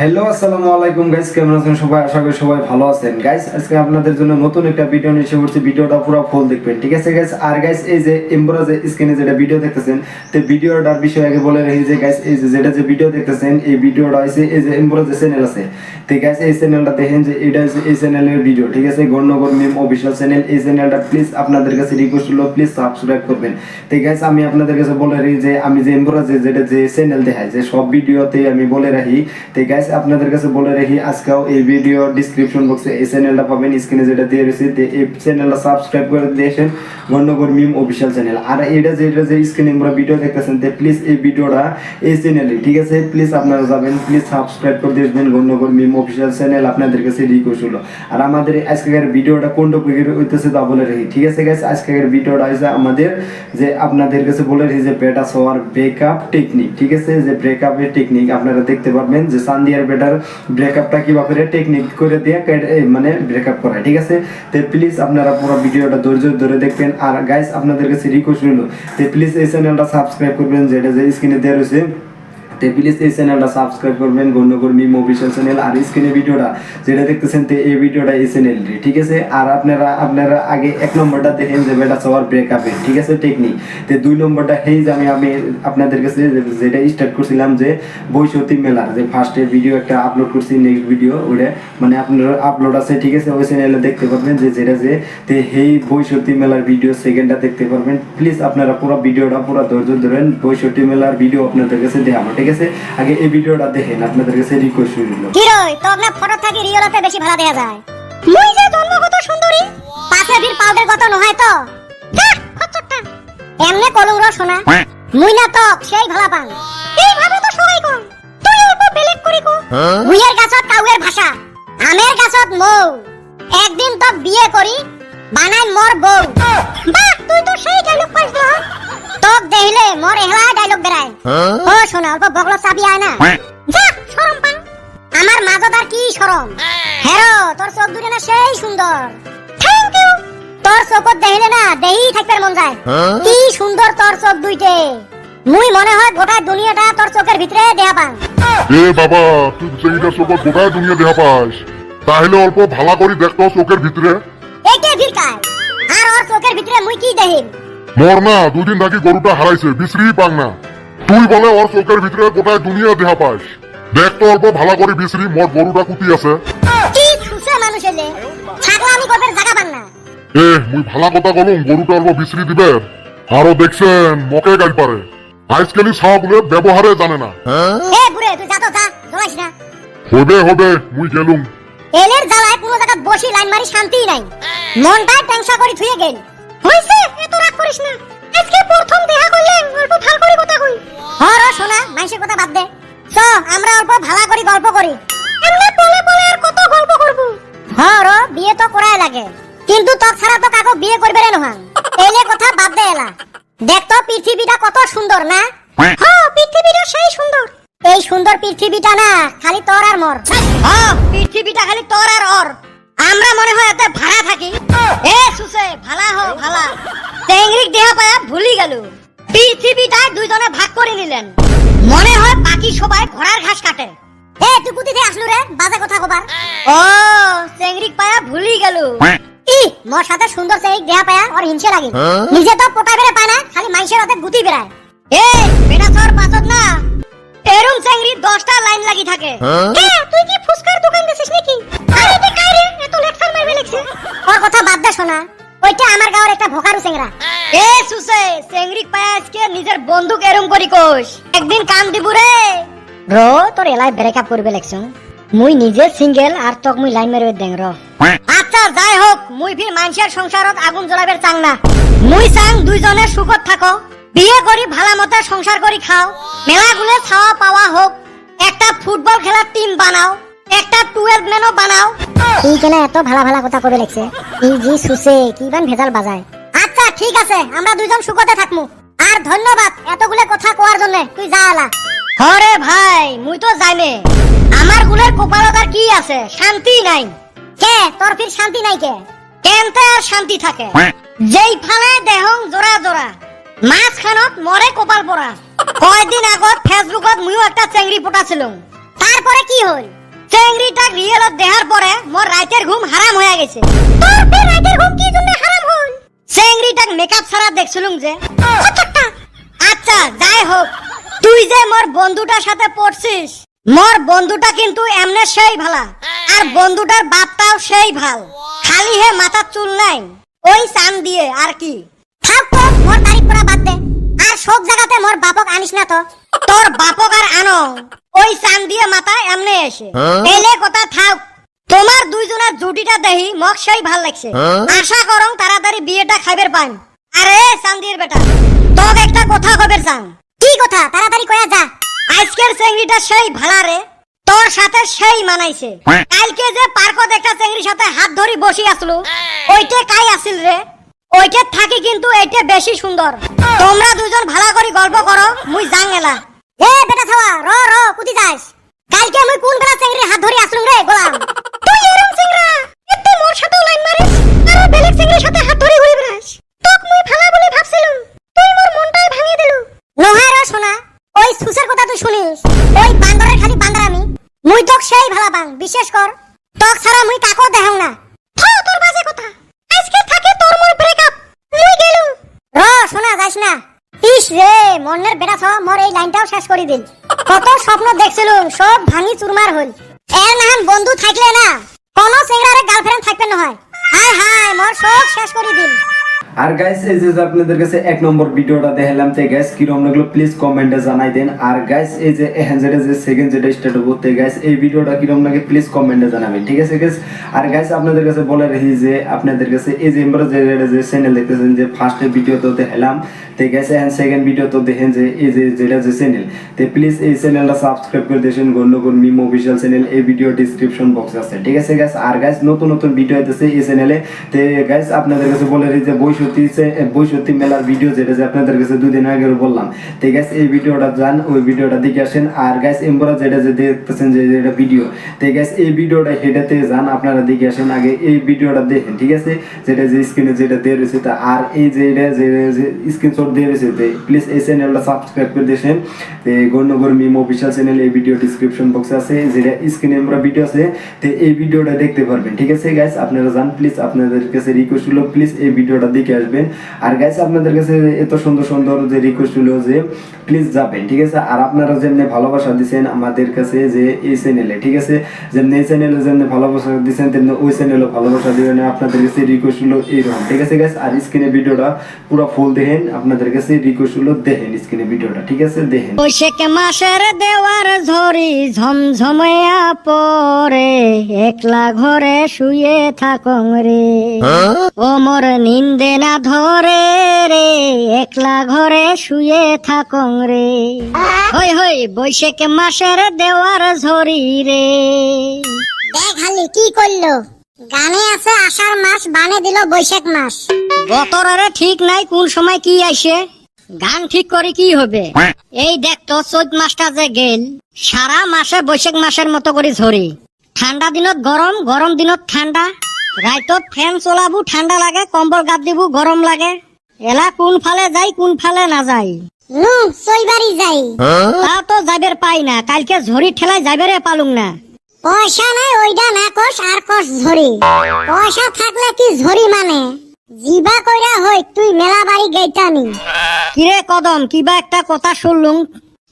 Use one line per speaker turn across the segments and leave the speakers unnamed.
Hello আসসালামু আলাইকুম guys, কেমন আছেন সবাই? আশা করি সবাই ভালো আছেন গাইস। আজকে আপনাদের জন্য নতুন একটা ভিডিও নিয়ে এসে পড়ছি। ভিডিওটা পুরো ফুল দেখবেন, ঠিক আছে গাইস? আর গাইস এই যে এমব্রাজে স্ক্রিনে যেটা ভিডিও দেখতেছেন, তো ভিডিওটার বিষয়ে আগে বলে রাখি যে গাইস এই যে যেটা যে ভিডিও দেখতেছেন, এই ভিডিওটা হইছে এই যে এমব্রাজে চ্যানেল আছে, তো গাইস এই চ্যানেলটা দেখেন যে এটা হচ্ছে এই চ্যানেলের ভিডিও, ঠিক আছে? গণনগর মিম অফিশিয়াল চ্যানেল। এই চ্যানেলটা প্লিজ আপনাদের কাছে রিকোয়েস্ট হলো প্লিজ সাবস্ক্রাইব করবেন। তো গাইস আমি আপনাদের কাছে বলে রাখি যে আমি যে এমব্রাজে যেটা যে চ্যানেল দেখাই যে সব ভিডিওতে আমি বলে রাখি, তো গাইস আপনাদের কাছে বলে রাখি আজকেও এই ভিডিও ডেসক্রিপশন বক্সে এই চ্যানেলটা পাবেন, স্ক্রিনে যেটা দিয়ে রয়েছে, এই চ্যানেলটা সাবস্ক্রাইব করে দিয়েছেন, গণনগর মিম অফিশিয়াল চ্যানেল। আর এটা যে স্ক্রিনে আমরা ভিডিও দেখতেছেন, তো প্লিজ এই ভিডিওটা এই চ্যানেলে, ঠিক আছে? প্লিজ আপনারা যাবেন, প্লিজ সাবস্ক্রাইব করে দিবেন গণনগর মিম অফিশিয়াল চ্যানেল। আপনাদের কাছে রিকোয়েস্ট হলো। আর আমাদের আজকের ভিডিওটা কোন টপিকের হইতেছে তা বলে রাখি, ঠিক আছে গাইস? আজকের ভিডিওটা হইছে আমাদের যে আপনাদের কাছে বলে রাখি যে বেটা সবার ব্রেকআপ টেকনিক, ঠিক আছে? যে ব্রেকআপের টেকনিক আপনারা দেখতে পারবেন যে সান্দিয়ার বেটার ব্রেকআপটা কিভাবে টেকনিক করে দিয়ে মানে ব্রেকআপ করা, ঠিক আছে? তো প্লিজ আপনারা পুরো ভিডিওটা ধৈর্য ধরে দেখবেন। আর গাইস আপনাদের কাছে রিকোয়েস্ট হলো তো প্লিজ এই চ্যানেলটা সাবস্ক্রাইব করবেন, যেটা যে স্ক্রিনে দেওয়া রয়েছে, তো প্লিজ এই চ্যানেলটা সাবস্ক্রাইব করবেন, গণনগর মিম অফিশিয়াল চ্যানেল। আর স্ক্রিনে ভিডিওটা যেটা দেখতেছেন, তো এই ভিডিওটা এই চ্যানেলটি, ঠিক আছে? আর আপনারা আগে এক নম্বরটা দেখেন যে বেটা সবার ব্রেকআপে, ঠিক আছে, টেকনিক। তো দুই নম্বরটা এই যে আমি আপনাদের কাছে যেটা স্টার্ট করছিলাম যে বৈশতী মেলার যে ফার্স্টে ভিডিও একটা আপলোড করছি, নেক্সট ভিডিও ওটা মানে আপনার আপলোড আছে, ঠিক আছে? ওই চ্যানেলে দেখতে পারবেন যে যেটা যে তো এই বৈশতী মেলার ভিডিও সেকেন্ডটা দেখতে পারবেন। প্লিজ আপনারা পুরো ভিডিওটা পুরো ধৈর্য ধরেন, বৈশতী মেলার ভিডিও আপনাদের কাছে দেখাবো, ঠিক আছে? আগে এই ভিডিওটা দেখেন, আপনাদের কাছে রিকোয়েস্ট হলো।
কি রই তো আপনার ফটো থাকি রিয়েলতে বেশি ভালো দেখা যায়। মুই যে জন্মগত সুন্দরী, পাশে ভিড় পাউডার গত নহয় তো খচ্চরটা এমনে কলম র শোনা মুই না তো সেই ভালা পান এইভাবে তো সবাই কোন তুই অল্প বেলেগ করি কো মুইয়ের গাছত কাউয়ের ভাষা আমের গাছত মৌ একদিন তো বিয়ে করি বানাই মোর বউ। বাহ তুই তো সেই ডায়লগ পাইছ না তোক দেখিলে মোর এহলা ডায়লগ বেরায়। ও শোনা অল্প বগল চাবি আয় না যা শরম পান আমার মাজত আর কি শরম। হেরো তোর চোখ দুটো না সেই সুন্দর। Thank you. তোর চোখত দেখিলে না দেহি থাকবার মন যায়। কি সুন্দর তোর চোখ দুইটে, মুই মনে হয় গোটা দুনিয়াটা তোর চোখের ভিতরে দেখা পান।
এ বাবা তুই সেইটা চোখত গোটায় দুনিয়া দেখা পাস, তাহলে অল্প ভালা করি দেখতো চোখের ভিতরে।
একে ভিড়কায় আর ওর চোখের ভিতরে মুই কি দেখিম?
মোর না দুদিন থাকি গরুটা হারাইছে, বিশ্রি পাং না। তুই বলে ওর চোখের ভিতরে গোটায় দুনিয়া দেখা পাস, দেখতো অল্প ভালা করি বিশ্রি মোর গরুটা কুতি আছে।
কি খুশে মানুষ এলে ছাগলা আমি গোপের জায়গা পান না।
এ মুই ভালা কথা কলুম, গরুটা অল্প বিশ্রি দিবে। আরো দেখছেন মকে গাল পারে, আজকালি সবগুলো ব্যবহারে জানে না।
এ বুড়ে তুই যা তো যা জড়াইস না।
হবে মুই গেলুম।
এলের জ্বালায় কোনো জায়গা বসি লাইন মারি শান্তিই নাই, মনটাই টেনশন করে থুয়ে গেল। হইছে এত রাগ করিস না, আজকে প্রথম দেখা করলেন অল্প ভাল করে কথা কই। হর শোনা মাইসের কথা বাদ দে, চ আমরা অল্প ভালা করি গল্প করি। এমনি বলে বলে আর কত গল্প করব? হর বিয়ে তো করাই লাগে, কিন্তু তোর ছাড়া তো কাকো বিয়ে করবে রে নহান। এলে কথা বাদ দে এলা, দেখ তো পৃথিবীটা কত সুন্দর না? হ্যাঁ পৃথিবীটা সেই সুন্দর। এই সুন্দর পৃথিবীটা না খালি তোর আর মোর। হ্যাঁ পৃথিবীটা খালি তোর আর ওর। আমরা মনে হয় এতে ভাড়া থাকি। এ সুসে ভালা হ ভালা টেংরিক দেহা পায়া ভুলি গেল। পৃথিবীটা দুইজনে ভাগ করে নিলেন, মনে হয় বাকি সবাই ঘোড়ার ঘাস কাটে। এ তুই কুতিতে আসলু রে বাজে কথা কবার? ও টেংরিক পায়া ভুলি গেল। ই মোর সাথে সুন্দর টেংরিক দেহা পায়া ওর হিংসে লাগে, নিজে তো পোটা বেড়ে পায় না, খালি মাইসের হাতে গুতি বেড়ায়। এ বেটা সর পাছত না এরম চেংড়ি 10টা লাইন লাগি থাকে। এ তুই কি ফুসকার দোকান দিছিস নাকি? আরে তুই কাই রে এত লেকচার মারবে লাগছে? ওর কথা বাদ দে শোনা, ওইটা আমার গাওর একটা ভোকারু চেংড়া। এ সুসে চেংড়ি পায় আজকে নিজের বন্দুক এরম করি কোষ, একদিন কাম দিব রে। ব্রো তোর এলাই ব্রেকআপ করবে লাগছ, মুই নিজে সিঙ্গেল আর তোক মুই লাইন মেরে দেং র। আচ্ছা যাই হোক, মুই ফির মানুষের সংসারত আগুন জ্বলাবের চাং না। মুই চাং দুইজনে সুখত থাকো, বিয়ে করি ভালা মতে সংসার করি খাও, মেলাগুলো ছাওয়া পাওয়া হোক, একটা ফুটবল খেলার টিম বানাও, একটা 12 ম্যানও বানাও। এই কেন এত ভালা ভালা কথা কবে লাগছে? এই জি সুসে কিবান ভেজাল বাজায়। আচ্ছা ঠিক আছে আমরা দুইজন সুখতে থাকমু। আর ধন্যবাদ এতগুলো কথা কোয়ার জন্য, তুই যা আলা। হরে ভাই মুই তো জানে আমার গুলের কপালত আর কি আছে, শান্তি নাই। কে তোর ফির শান্তি নাই কে? কেনতে আর শান্তি থাকে? যেই ফালে দেহং জোড়া জোড়া মাঝখানত মরে কপাল পড়া। কয়দিন আগত ফেসবুকত মুইও একটা চেংড়ি পটাছিলাম, তারপরে কি হল? চেংড়িটা রিয়েলত দেখার পরে মোর রাতের ঘুম হারাম হয়ে গেছে। তোর ফের রাতের ঘুম কি জন্য হারাম হল? চেংড়িটাক মেকআপ ছাড়া দেখছিলুম যে। আচ্ছা যাই হোক, তুই যে মোর বন্ধুটার সাথে পড়ছিস, মোর বন্ধুটা কিন্তু এমনে সেই ভালা, আর বন্ধুটার বাপটাও সেই ভাল, খালি হে মাথার চুল নাই, ওই চান দিয়ে আর কি। থাক তো, মোর তারিফ করা বাদ দে, আর সব জায়গাতে মোর বাপক আনিস না তো। তোর বাপক আর আনো, ওই চান দিয়ে মাথা এমনে এসে এলে কথা থাক। তোমার দুইজনের জুটিটা দেখি মক সেই ভাল লাগছে। আশা করং তাড়াতাড়ি বিয়েটা খাইবার পান। আরে চান্দির বেটা, তোকে একটা কথা কইবার চান। কি কথা? তাড়াতাড়ি কয়া যা। আজকের চেংড়িটা সেই ভালা রে, তোর সাথে সেই মানাইছে। কালকে যে পার্কত একটা চেংড়ির সাথে হাত ধরি বসি আসলো, ওইটা কাই আসিল রে? ওইটা থাকি কিন্তু এইটা বেশি সুন্দর। তোমরা দুজন ভালো করে গল্প করো, মুই যাং এলা। এ বেটা ছাওয়া, র র কুতি যাস? কালকে মুই কোন বেলা চেংড়ির হাত ধরি আসলুম রে গোলাম? তুই এরম চেংড়া এতে মোর সাথে লাইন মারিস আর বেলেগ চেংড়ির সাথে হাত ধরি ঘুরে বেড়াস। তোক মুই ভালো বলে ভাবছিলুম, তুই মোর মনটাই ভাঙিয়ে দিলু। নহয় রে সোনা, ওই সুসের কথা তুই শুনিস, ওই বান্দরের খালি বান্দরামি। মুই তোক সেই ভালা পাং, বিশেষ কর তোক ছাড়া মুই কাকো দেখাং না। থাও তোর বাজে কথা, আজকে থাকে তোর মোর ব্রেকআপ, মুই গেলুম। র সোনা যাস না। ইস রে, মনের বেটা ছ মোর এই লাইনটাও শেষ করে দিল। কত স্বপ্ন দেখছিলুম, সব ভাঙি চুরমার হল। এর নাহান বন্ধু থাকলে না কোনো চেংড়ারে গার্লফ্রেন্ড থাকবে নহয়। হায় হায়, মোর সব শেষ করে দিল।
আর গাইস এই যে আপনাদের কাছে এক নম্বর ভিডিওটা দেখালাম, তাই গাইস কিরকম লাগলো প্লিজ কমেন্টে জানাই দেন। আর গাইস এই যে এখন যেটা যে সেকেন্ড যেটা স্টার্ট করতে গাইস এই ভিডিওটা কিরকম লাগে প্লিজ কমেন্টে জানাবেন, ঠিক আছে গাইস? আর গাইস আপনাদের কাছে বলে রাখি যে আপনাদের কাছে এই যে আমরা যে চ্যানেল দেখতেছেন যে ফার্স্টে ভিডিও তো দেখালাম, তাই গাইস এখন সেকেন্ড ভিডিও তো দেখেন যে এই যে যেটা যে চ্যানেল, তাই প্লিজ এই চ্যানেলটা সাবস্ক্রাইব করে দেন। গন্ডগোল মিম অফিশিয়াল চ্যানেল, এই ভিডিও ডেসক্রিপশন বক্সে আছে, ঠিক আছে গাইস? আর গাইস নতুন নতুন ভিডিও আইতেছে এই চ্যানেলে, তে গাইস আপনাদের কাছে বলে রাখি যে বৈশত্তি মেলার ভিডিও যেটা যে আপনাদের কাছে দুদিন আগে বললাম, তো গাইস এই ভিডিওটা যান, ওই ভিডিওটা দেখে আসেন। আর গাইস এমরা যেটা যে দেখতেছেন যে এটা ভিডিও, তো গাইস এই ভিডিওটা হেডাতে যান, আপনারা দেখে আসেন, আগে এই ভিডিওটা দেখেন, ঠিক আছে? যেটা যে স্ক্রিনে যেটা দিয়ে রয়েছে তা, আর এই যে এটা যে স্ক্রিনশট দিয়ে রয়েছে, প্লিজ এই চ্যানেলটা সাবস্ক্রাইব করে দেন। গন্ডগোল মিম অফিশিয়াল চ্যানেল, এই ভিডিও ডেসক্রিপশন বক্সে আছে, যেটা স্ক্রিনে আমরা ভিডিও আছে, তো এই ভিডিওটা দেখতে পারবেন, ঠিক আছে গাইস? আপনারা যান, প্লিজ আপনাদের কাছে রিকোয়েস্ট হলো প্লিজ এই ভিডিওটা দেখে আসবেন। আর গাইস আপনাদের কাছে এত সুন্দর সুন্দর যে রিকোয়েস্ট হলো যে প্লিজ যাবেন, ঠিক আছে? আর আপনারা যেমনি ভালোবাসা দিচ্ছেন আমাদের কাছে যে এই চ্যানেলে, ঠিক আছে? যেমনি এই চ্যানেলে যেমনি ভালোবাসা দিচ্ছেন তেমনি ওই চ্যানেলও ভালোবাসা দিবেন। আপনাদের কাছে রিকোয়েস্ট হলো এইরকম, ঠিক আছে গাইস? আর স্ক্রিনে ভিডিওটা পুরো ফুল দেখেন, আপনাদের কাছে রিকোয়েস্ট হলো দেখেন স্ক্রিনে ভিডিওটা, ঠিক আছে? দেখেন।
বৈশাখ মাসের দেওয়ার ঝরি ঝমঝময়া পরে, একলা ঘরে শুয়ে থাকং রে, ও মোর নিন্দে না ধরে রে, একলা ঘরে শুয়ে থাকং রে। হই হই বৈশাখ মাসের দেওয়ার ঝরি রে। দেখ হালি কি করলো, গানে আছে আষাঢ় মাস, বানে দিল বৈশাখ মাস। বতরের ঠিক নাই কোন সময় কি আসে, গান ঠিক করে কি হবে? এই দেখ তো চৈত মাসটা যে গেল, সারা মাসে বৈশাখ মাসের মতো করে ঝরি। ঠান্ডা দিনত গরম, গরম দিনত ঠান্ডা, রাইতত ফ্যান চলাবো ঠান্ডা লাগে, কম্বল গাদ দিব গরম লাগে। এলা কোন ফালে যাই কোন ফালে না যাই, চইবারি যাই তা তো যাইবার পাই না। কালকে ঝড়ি ঠেলায় যাইবারে পালুম না। পয়সা নাই ওইটা না কস আর কস ঝড়ি, পয়সা থাকলে কি ঝড়ি মানে জিবা কইরা হই তুই মেলা বাড়ি গেইতানি। কিরে কদম, কিবা একটা কথা শুনলুম,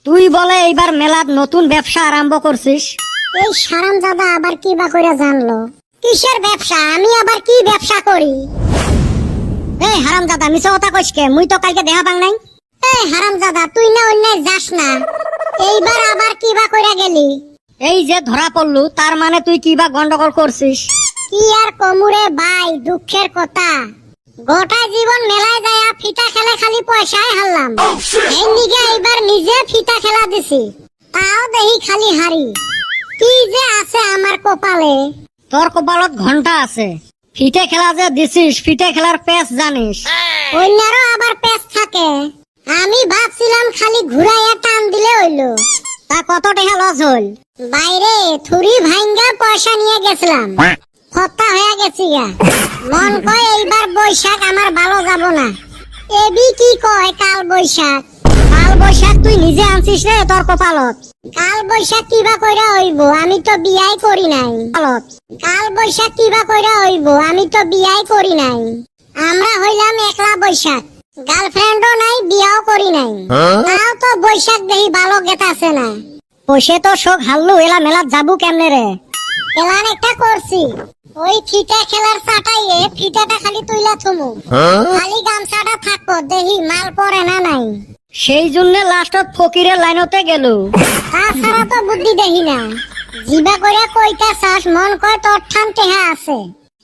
তুই বলে এইবার মেলার নতুন ব্যবসা আরম্ভ করছিস। এই সারাম দাদা আবার কিবা কইরা জানলো? কিসের ব্যবসা? আমি আবার কি ব্যবসা করি? এই হারাম দাদা মিছা কথা কইস কে? মুই তো কালকে দেখা পাং নাই। এই হারাম দাদা তুই না অন্যায় যাস না, এইবার আবার কিবা কইরা গেলি? এই যে ধরা পড়লু তার মানে তুই কিবা গন্ডগোল করছিস। কি আর কমুরে ভাই, দুঃখের কথা, গোটা জীবন মেলায় যায়া ফিতা খেলে খালি পয়সায় হারলাম, এই দিকে এইবার নিজে ফিতা খেলা দিছি, তাও দেখি খালি হারি। কি যে আছে আমার কপালে? তোর কপালত ঘন্টা আছে, ফিতে খেলা যে দিছিস, ফিতে খেলার পেস জানিস? অন্যেরও আবার পেস থাকে, আমি ভাবছিলাম খালি ঘুরাইয়া টান দিলে হইলো। তা কত টাকা লস হল? বাইরে থুরি ভাঙ্গা পয়সা নিয়ে গেছিলাম, খত্তা হয়ে গেছি গা। মন কয় এইবার বৈশাখ আমার ভালো যাব না। এবি কি কয় কাল বৈশাখ, কাল কাল বৈশাখ তুই নিজে আনছিস রে তোর কপালত। কাল বৈশাখ কিবা কইরা হইব, আমি তো বিয়াই করি নাই। কাল বৈশাখ কিবা কইরা হইব, আমি তো বিয়াই করি নাই। আমরা হইলাম একলা বৈশাখ, গার্লফ্রেন্ডও নাই, বিয়াও করি নাই। তাও তো বৈশাখ দেহি ভালো গেতাছে না। বসে তো শোক হাল্লু, এলা মেলাত যাবো কেমনে রে? খেলার একটা করছি, ওই ফিটা খেলার চাটাইয়ে ফিটাটা খালি তুইলা থুমু, খালি গামছাটা থাকবো, দেহি মাল পরে না নাই। সেই জন্য লাস্টত ফকিরের লাইনতে গেল। তাছাড়া তো বুদ্ধি দেহি না। জিবা করে কইতা চাস, মন কয় তোর ঠান টেহা আছে।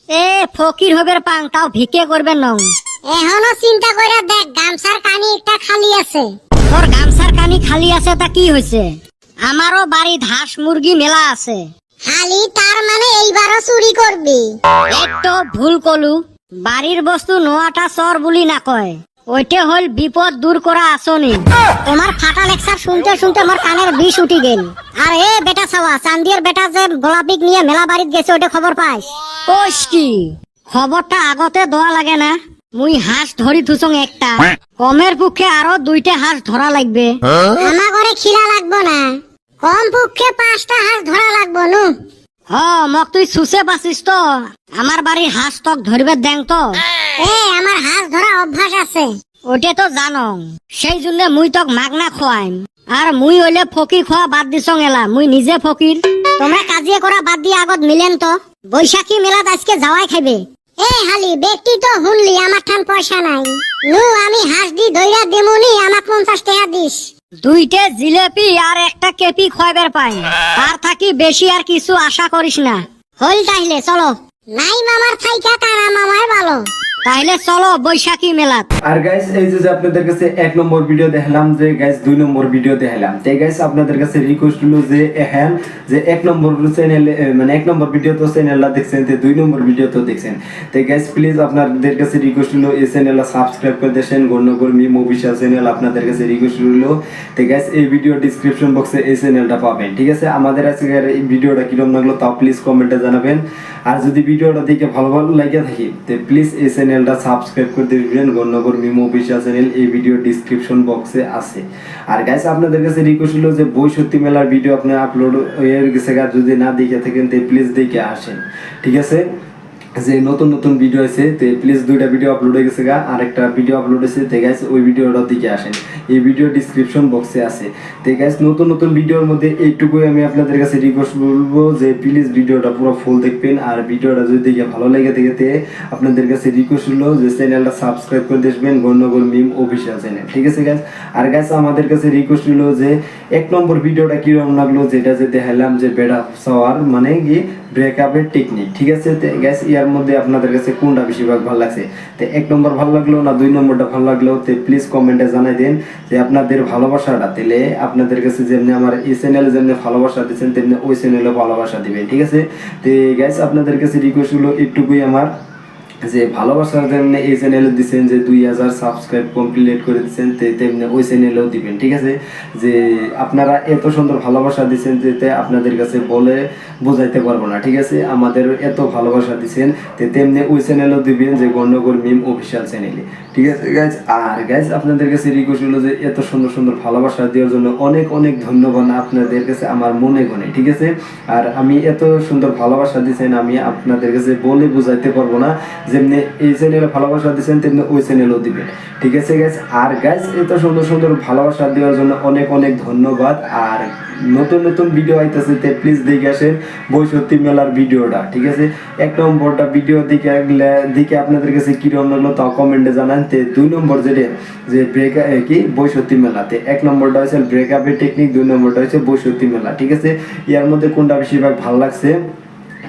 এ ফকির হবের পাং, তাও ভিকে করবে নং। এখনো চিন্তা করে দেখ, গামছার কানি একটা খালি আছে। তোর গামছার কানি খালি আছে তা কি হয়েছে? আমারও বাড়ি হাঁস মুরগি মেলা আছে। খালি তার মানে এইবারও চুরি করবি? একটু ভুল কলু, বাড়ির বস্তু নোয়াটা চর বলি না কয়, ওইটা হল বিপদ দূর করা আসনি। তোমার ফাটা লেকচার শুনতে শুনতে আমার কানের বিষ উঠি গেল। আর এ বেটা ছাওয়া, চান্দিয়ার বেটা যে গোলাপিক নিয়ে মেলা বাড়িত গেছে, ওইটা খবর পাইস? কোষ কি খবরটা আগতে দেওয়া লাগে না? মুই হাঁস ধরি থুসং একটা, কমের পক্ষে আরো 2টা হাঁস ধরা লাগবে। আমার ঘরে খিলা লাগবো না, কম পক্ষে 5টা হাঁস ধরা লাগবো নু। হ মক তুই সুসে বাসিস তো, আমার বাড়ির হাঁস তক ধরবে দেন তো। আমার হাঁস ধরা অভ্যাস আছে। ওটা তো জানো, সেই জন্য মুই তক মাগনা খোয়াইম। আর মুই হইলে ফকির খোয়া বাদ দিছং এলা, মুই নিজে ফকির। তোমরা কাজিয়ে করা বাদ দিয়ে আগত মিলেন তো, বৈশাখী মেলাত আজকে যাওয়াই খাইবে। হালি ব্যক্তি তো শুনলি, আমার ঠান পয়সা নাই। নু আমি হাঁস দি ধইরা দেমুনি, আমার 50 টাকা দিস। 2টা জিলেপি আর একটা কেপি খোয়াবের পাই, তার থাকি বেশি আর কিছু আশা করিস না। হইল তাইলে চলো। নাই মামার থাইকা কারা মামায় ভালো। তাইলে চলো বৈশাখী মেলাত।
আর গাইস এই যে আপনাদের কাছে 1 নম্বর ভিডিও দেখালাম, যে গাইস 2 নম্বর ভিডিও দেখালাম, তাই গাইস আপনাদের কাছে রিকোয়েস্ট হলো যে এখন যে 1 নম্বর চ্যানেল মানে 1 নম্বর ভিডিও তো চ্যানেলটা দেখছেন, তে 2 নম্বর ভিডিও তো দেখছেন, তাই গাইস প্লিজ আপনাদের কাছে রিকোয়েস্ট হলো এই চ্যানেলটা সাবস্ক্রাইব করে দেন, গণনগর মিম অফিশিয়াল চ্যানেল আপনাদের কাছে রিকোয়েস্ট হলো। তাই গাইস এই ভিডিও ডেসক্রিপশন বক্সে এই চ্যানেলটা পাবেন, ঠিক আছে? আমাদের আজকের এই ভিডিওটা কিরকম লাগলো তাও প্লিজ কমেন্টে জানাবেন। আর যদি ভিডিওটা দেখে ভালো লাগে থাকে তে প্লিজ এই চ্যানেলটা সাবস্ক্রাইব করে দিবেন, গণনগর মিম অফিশিয়াল চ্যানেল এই ভিডিও ডেসক্রিপশন বক্সে আছে। আর গাইস আপনাদের কাছে রিকোয়েস্ট হলো যে বৈশাখী মেলার ভিডিও আপনি আপলোড হয়ে গেছে, যদি না দেখে থাকেন তে প্লিজ দেখে আসেন, ঠিক আছে? যে নতুন নতুন ভিডিও আছে তে প্লিজ 2টা ভিডিও আপলোড হয়ে গেছে, আর একটা ভিডিও আপলোড হয়েছে, তে গাইস ওই ভিডিওটা দেখে আসেন, এই ভিডিও ডেসক্রিপশন বক্সে আছে। তে গাইস নতুন নতুন ভিডিওর মধ্যে এইটুকুই আমি আপনাদের কাছে রিকোয়েস্ট বলবো যে প্লিজ ভিডিওটা পুরো ফুল দেখবেন। আর ভিডিওটা যদি দেখে ভালো লাগে থাকে আপনাদের কাছে রিকোয়েস্ট হলো যে চ্যানেলটা সাবস্ক্রাইব করে দেবেন, গণনগর মিম অফিশিয়াল চ্যানেল, ঠিক আছে গাইস? আর গাইস আমাদের কাছে রিকোয়েস্ট হলো যে 1 নম্বর ভিডিওটা কিরকম লাগলো, যেটা যে দেখালাম যে বেড়া সাওয়ার মানে কি ব্রেকআপের টেকনিক, ঠিক আছে? তে গাইস ইয়ার মধ্যে আপনাদের কাছে কোনটা বেশিরভাগ ভালো লাগছে? তে 1 নম্বর ভালো লাগলো না 2 নম্বরটা ভালো লাগলো? তে প্লিজ কমেন্টে জানাই দেন যে আপনাদের ভালোবাসাটা, তাহলে আপনাদের কাছে যেমনি আমার এই চ্যানেলে যেমনি ভালোবাসা দিচ্ছেন তেমনি ওই চ্যানেলে ভালোবাসা দিবেন, ঠিক আছে? তে গাইস আপনাদের কাছে রিকোয়েস্ট হলো একটুকুই আমার যে ভালোবাসার জন্য এই চ্যানেলে দিচ্ছেন যে 2000 সাবস্ক্রাইব কমপ্লিট করে দিচ্ছেন, তেমনি ওই চ্যানেলেও দিবেন, ঠিক আছে? যে আপনারা এত সুন্দর ভালোবাসা দিচ্ছেন যেতে আপনাদের কাছে বলে বোঝাইতে পারবো না, ঠিক আছে? আমাদের এত ভালোবাসা দিচ্ছেন তেমনি ওই চ্যানেলেও দিবেন, যে গণনগর মিম অফিশিয়াল চ্যানেলে, ঠিক আছে গাইজ? আর গাইজ আপনাদের কাছে রিকোয়েস্ট হলো যে এত সুন্দর সুন্দর ভালোবাসা দেওয়ার জন্য অনেক অনেক ধন্যবাদ আপনাদের কাছে আমার মনে গনে, ঠিক আছে? আর আমি এত সুন্দর ভালোবাসা দিচ্ছেন আমি আপনাদের কাছে বলে বোঝাইতে পারবো না, যেমনি এই চ্যানেলে ভালোবাসা দিচ্ছেন তেমনি ওই চ্যানেলও দিবেন, ঠিক আছে গাইজ? আর গাইজ এত সুন্দর সুন্দর ভালোবাসা দেওয়ার জন্য অনেক অনেক ধন্যবাদ। আর নতুন নতুন ভিডিও আইতেছে, তে প্লিজ দেখে আসেন বৈশাখী মেলার ভিডিওটা, ঠিক আছে? 1 নম্বরটা ভিডিও দেখে আপনাদের কাছে কিরকম লাগলো তাও কমেন্টে জানান। তে 2 নম্বর যেটা যে কি বৈশাখী মেলাতে 1 নম্বরটা হচ্ছে ব্রেকআপের টেকনিক, 2 নম্বরটা হচ্ছে বৈশাখী মেলা, ঠিক আছে? ইয়ার মধ্যে কোনটা বেশিরভাগ ভালো লাগছে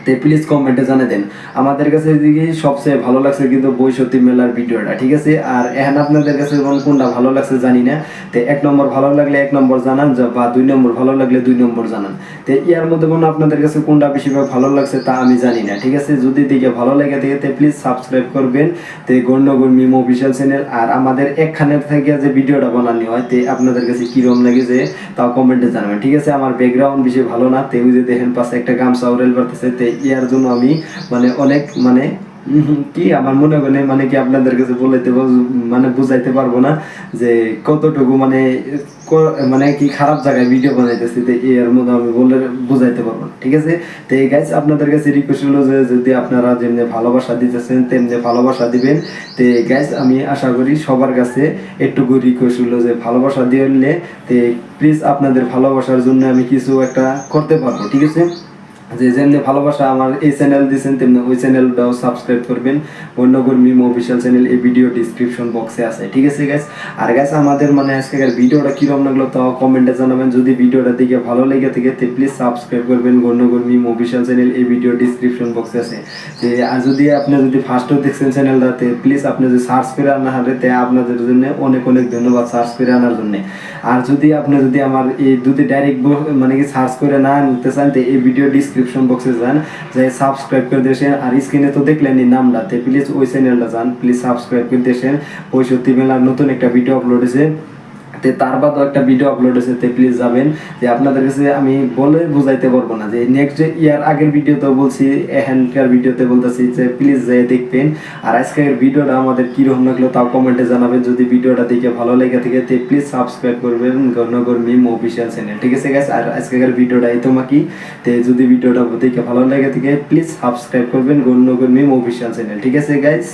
তে প্লিজ কমেন্টে জানিয়ে দেন। আমাদের কাছে দিকে সবচেয়ে ভালো লাগছে কিন্তু বৈশাখী মেলার ভিডিওটা, ঠিক আছে? আর এখন আপনাদের কাছে কোনটা ভালো লাগছে জানি না, তে 1 নম্বর ভালো লাগলে 1 নম্বর জানান, বা 2 নম্বর ভালো লাগলে 2 নম্বর জানান। তে ইয়ার মধ্যে কোনো আপনাদের কাছে কোনটা বেশিরভাগ ভালো লাগছে তা আমি জানি না, ঠিক আছে? যদি দিকে ভালো লাগে থাকে তে প্লিজ সাবস্ক্রাইব করবেন, তে গণনগর মিম অফিশিয়াল চ্যানেল। আর আমাদের একখানের থেকে যে ভিডিওটা বানানো হয় তে আপনাদের কাছে কিরকম লাগেছে তাও কমেন্টে জানাবেন, ঠিক আছে? আমার ব্যাকগ্রাউন্ড বেশি ভালো না, তে ওই যে দেখেন পাশে একটা গামছা উড়াল বাড়তেছে, তে ইয়ার জন্য আমি মানে অনেক কি আমার মনে হয় মানে কি আপনাদের কাছে মানে বুঝাইতে পারবো না যে কতটুকু মানে মানে কি খারাপ জায়গায় ভিডিও বানাইতেছি, তো এর মধ্যে আমি বলে বুঝাইতে পারবো না, ঠিক আছে। তো এই গাইস আপনাদের কাছে রিকোয়েস্ট হলো যে যদি আপনারা যেমনি ভালোবাসা দিতেছেন তেমনি ভালোবাসা দিবেন। তো গাইস আমি আশা করি সবার কাছে একটুকু রিকোয়েস্ট হলো যে ভালোবাসা দিলে তো প্লিজ আপনাদের ভালোবাসার জন্য আমি কিছু একটা করতে পারবো, ঠিক আছে। যে যেমনি ভালোবাসা আমার এই চ্যানেল দিয়েছেন তেমনি ওই চ্যানেলটাও সাবস্ক্রাইব করবেন, বন্যগর মিম অফিসিয়াল চ্যানেল, এই ভিডিও ডিসক্রিপশন বক্সে আছে, ঠিক আছে গাইস। আর গাইস আমাদের মানে আজকের ভিডিওটা কিরকম লাগলো তাও কমেন্টে জানাবেন। যদি ভিডিওটা দেখে ভালো লেগে থাকে তো প্লিজ সাবস্ক্রাইব করবেন বন্যগর মিম অফিসিয়াল চ্যানেল, এই ভিডিও ডিসক্রিপশন বক্সে আছে। যে আর যদি আপনি যদি ফার্স্টও দেখছেন চ্যানেলটাতে প্লিজ আপনি যদি সার্চ করে আনা হবে তে আপনাদের জন্য অনেক অনেক ধন্যবাদ সার্চ করে আনার জন্য। আর যদি আপনি যদি আমার এই দুটি ডাইরেক্ট মানে কি সার্চ করে না নিতে চান তো এই ভিডিও ডিসক্রিপশন বক্সে যান, যে সাবস্ক্রাইব করে দিয়েছেন। আর স্ক্রিনে তো দেখলেনই নামটাতে, প্লিজ ওই চ্যানেলটা যান, প্লিজ সাবস্ক্রাইব করে দিয়েছেন। 65 বেলার নতুন একটা ভিডিও আপলোড হয়েছে, তে তার বাদও একটা ভিডিও আপলোড হয়েছে, তে প্লিজ যাবেন। যে আপনাদের কাছে আমি বলে বুঝাইতে পারবো না, যে নেক্সট ইয়ার আগের ভিডিওতে বলছি, এখানকার ভিডিওতে বলতেছি যে প্লিজ যাই দেখবেন। আর আজকের ভিডিওটা আমাদের কীরকম লাগলো তাও কমেন্টে জানাবেন। যদি ভিডিওটা দেখে ভালো লেগে থাকে তো প্লিজ সাবস্ক্রাইব করবেন গণনগর মিম অফিসিয়াল চ্যানেল, ঠিক আছে গাইস। আর আজকের ভিডিওটা এই তোমাকে তে যদি ভিডিওটা দেখে ভালো লেগে থাকে প্লিজ সাবস্ক্রাইব করবেন গণনগর মিম অফিসিয়াল চ্যানেল, ঠিক আছে গাইস।